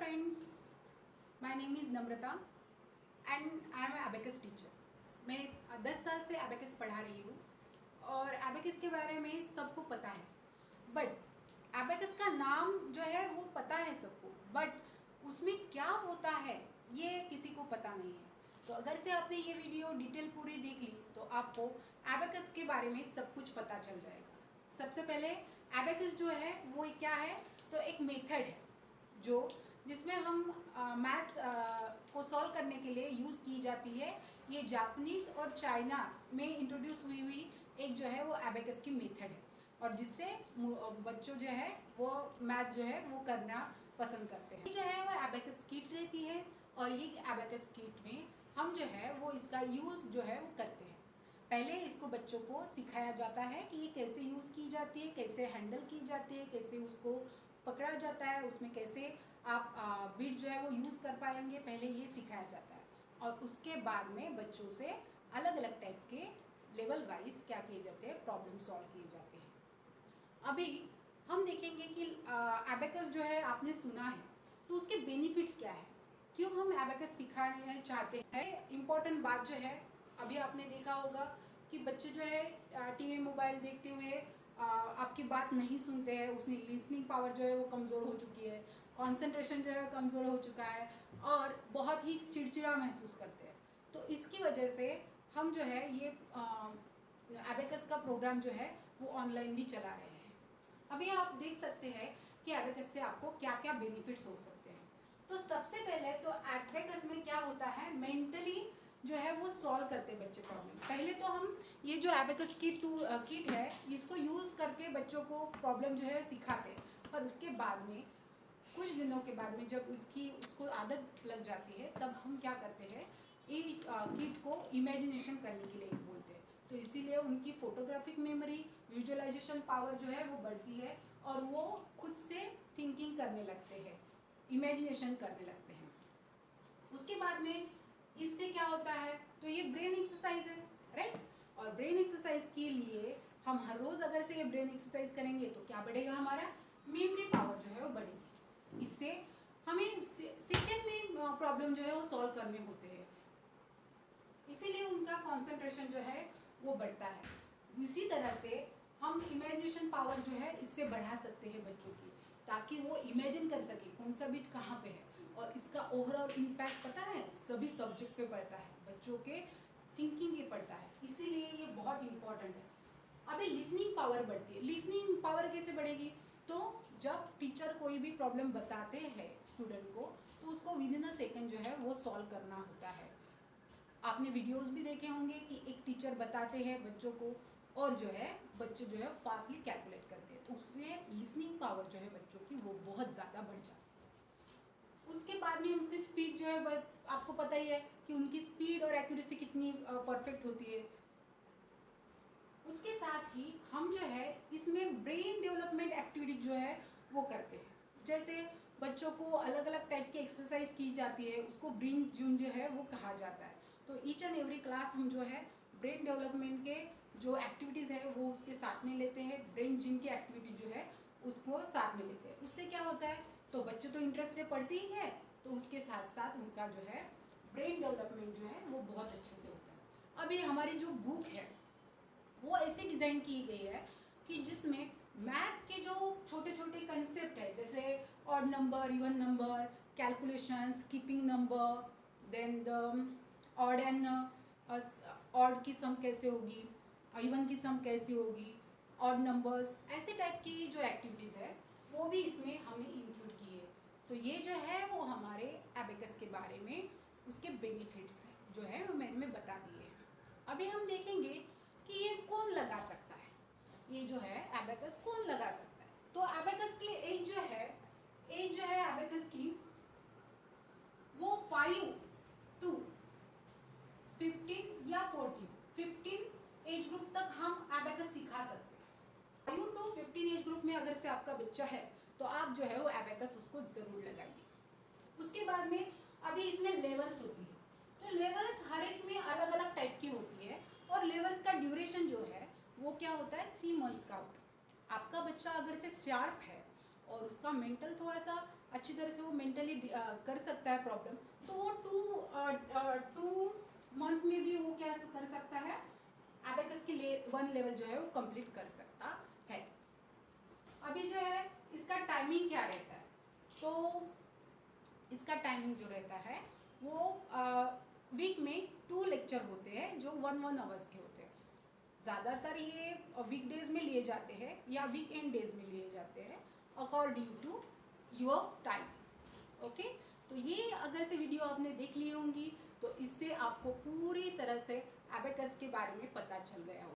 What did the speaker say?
friends, my name is Namrata and I am an abacus teacher. मैं 10 साल से abacus पढ़ा रही हूँ और abacus के बारे में सबको पता है, बट abacus का नाम जो है वो पता है सबको, बट उसमें क्या होता है ये किसी को पता नहीं है। तो अगर से आपने ये वीडियो डिटेल पूरी देख ली तो आपको abacus के बारे में सब कुछ पता चल जाएगा। सबसे पहले abacus जो है वो क्या है, तो एक मेथड है जो जिसमें हम मैथ्स को सॉल्व करने के लिए यूज़ की जाती है। ये जापानीज़ और चाइना में इंट्रोड्यूस हुई एक जो है वो एबेकस की मेथड है, और जिससे बच्चों जो है वो मैथ जो है वो करना पसंद करते हैं। ये जो है वो एबेकस किट रहती है और ये एबेकस किट में हम जो है वो इसका यूज़ जो है वो करते हैं। पहले इसको बच्चों को सिखाया जाता है कि ये कैसे यूज़ की जाती है, कैसे हैंडल की जाती है, कैसे उसको पकड़ा जाता है, उसमें कैसे आप बीट जो है वो यूज़ कर पाएंगे, पहले ये सिखाया जाता है। और उसके बाद में बच्चों से अलग अलग टाइप के लेवल वाइज क्या किए जाते हैं, प्रॉब्लम सॉल्व किए जाते हैं। अभी हम देखेंगे कि एबेकस जो है आपने सुना है, तो उसके बेनिफिट्स क्या है, क्यों हम एबेकस सिखाना चाहते हैं। इम्पॉर्टेंट बात जो है, अभी आपने देखा होगा कि बच्चे जो है टीवी मोबाइल देखते हुए आपकी बात नहीं सुनते हैं, उसकी लिसनिंग पावर जो है वो कमज़ोर हो चुकी है, कंसंट्रेशन जो है कमज़ोर हो चुका है और बहुत ही चिड़चिड़ा महसूस करते हैं। तो इसकी वजह से हम जो है ये एबेकस का प्रोग्राम जो है वो ऑनलाइन भी चला रहे हैं। अभी आप देख सकते हैं कि एबेकस से आपको क्या क्या बेनिफिट्स हो सकते हैं। तो सबसे पहले तो एबेकस में क्या होता है, मेंटली जो है वो सॉल्व करते हैं बच्चे प्रॉब्लम। पहले तो हम ये जो एबेकस की किट है इसको यूज़ करके बच्चों को प्रॉब्लम जो है सिखाते हैं, पर उसके बाद में कुछ दिनों के बाद में जब उसको आदत लग जाती है तब हम क्या करते हैं, ये किट को इमेजिनेशन करने के लिए बोलते हैं। तो इसीलिए उनकी फोटोग्राफिक मेमोरी, विजुअलाइजेशन पावर जो है वो बढ़ती है और वो खुद से थिंकिंग करने लगते हैं, इमेजिनेशन करने लगते हैं। उसके बाद में इससे क्या होता है, तो ये ब्रेन एक्सरसाइज है, राइट। और ब्रेन एक्सरसाइज के लिए हम हर रोज अगर से ये ब्रेन एक्सरसाइज करेंगे तो क्या बढ़ेगा, हमारा मेमोरी पावर जो है वो बढ़ेगी। इससे हमें सेकेंड में प्रॉब्लम जो है वो सॉल्व करने होते हैं, इसीलिए उनका कंसंट्रेशन जो है वो बढ़ता है। इसी तरह से हम इमेजिनेशन पावर जो है इससे बढ़ा सकते हैं बच्चों की, ताकि वो इमेजिन कर सके कौन सा बीट कहाँ पे है। और इसका ओवरऑल इम्पैक्ट पता है सभी सब्जेक्ट पे पड़ता है, बच्चों के थिंकिंग पे पड़ता है, इसीलिए ये बहुत इंपॉर्टेंट है। अभी लिसनिंग पावर बढ़ती है। लिसनिंग पावर कैसे बढ़ेगी, तो जब टीचर कोई भी प्रॉब्लम बताते हैं स्टूडेंट को तो उसको विद इन अ सेकेंड जो है वो सॉल्व करना होता है। आपने वीडियोस भी देखे होंगे कि एक टीचर बताते हैं बच्चों को और जो है बच्चे जो है फास्टली कैलकुलेट करते हैं, तो उससे लिसनिंग पावर जो है बच्चों की वो बहुत ज़्यादा बढ़ जाती है। उसके बाद में उसकी स्पीड जो है आपको पता ही है कि उनकी स्पीड और एक्यूरेसी कितनी परफेक्ट होती है। उसके साथ ही हम जो है इसमें ब्रेन डेवलपमेंट एक्टिविटी जो है वो करते हैं। जैसे बच्चों को अलग अलग टाइप की एक्सरसाइज की जाती है, उसको ब्रेन जिम जो है वो कहा जाता है। तो ईच एंड एवरी क्लास हम जो है ब्रेन डेवलपमेंट के जो एक्टिविटीज़ है वो उसके साथ में लेते हैं, ब्रेन जिम की एक्टिविटी जो है उसको साथ में लेते हैं। उससे क्या होता है, तो बच्चे तो इंटरेस्ट से पढ़ते ही है, तो उसके साथ साथ उनका जो है ब्रेन डेवलपमेंट जो है वो बहुत अच्छे से होता है। अब ये हमारी जो बुक है वो ऐसे डिज़ाइन की गई है कि जिसमें मैथ के जो छोटे छोटे कंसेप्ट है, जैसे odd number, even number, calculations, keeping number, then the odd and odd की सम कैसे होगी, इवन की सम कैसी होगी, ऑड नंबर्स, ऐसे टाइप की जो एक्टिविटीज़ है वो भी इसमें हमने इंक्लूड की है। तो ये जो है वो हमारे एबेकस के बारे में उसके बेनिफिट्स जो है वो मैंने बता दिए हैं। अभी हम देखेंगे कि ये कौन लगा सकता है, ये जो है एबेकस कौन लगा सकता है। तो एबेकस की एज जो है एबेकस की वो 5 to 15 या 15 एज ग्रुप तक हम एबेकस सिखा सकते हैं। 5 to 15 एज ग्रुप में अगर से आपका बच्चा है तो आप जो है वो एबेकस उसको जरूर लगाइए। उसके बाद में अभी इसमें लेवल्स होती है, तो लेवल्स हर एक में अलग अलग टाइप की होती है और लेवल्स का ड्यूरेशन जो है वो क्या होता है 3 मंथ्स का होता है। आपका बच्चा अगर से शार्प है और उसका मेंटल थोड़ा सा अच्छी तरह से वो मेंटली कर सकता है प्रॉब्लम, तो वो 2 मंथ में भी वो क्या कर सकता है, एबेकस की 1 लेवल जो है वो कंप्लीट कर सकता है। अभी जो है इसका टाइमिंग क्या रहता है, तो इसका टाइमिंग जो रहता है वो वीक में 2 लेक्चर होते हैं जो 1-1 आवर्स के होते हैं। ज़्यादातर ये वीकडेज में लिए जाते हैं या वीकेंड डेज में लिए जाते हैं according to your time. Okay, तो ये अगर से वीडियो आपने देख ली होंगी तो इससे आपको पूरी तरह से एबेकस के बारे में पता चल गया होगा।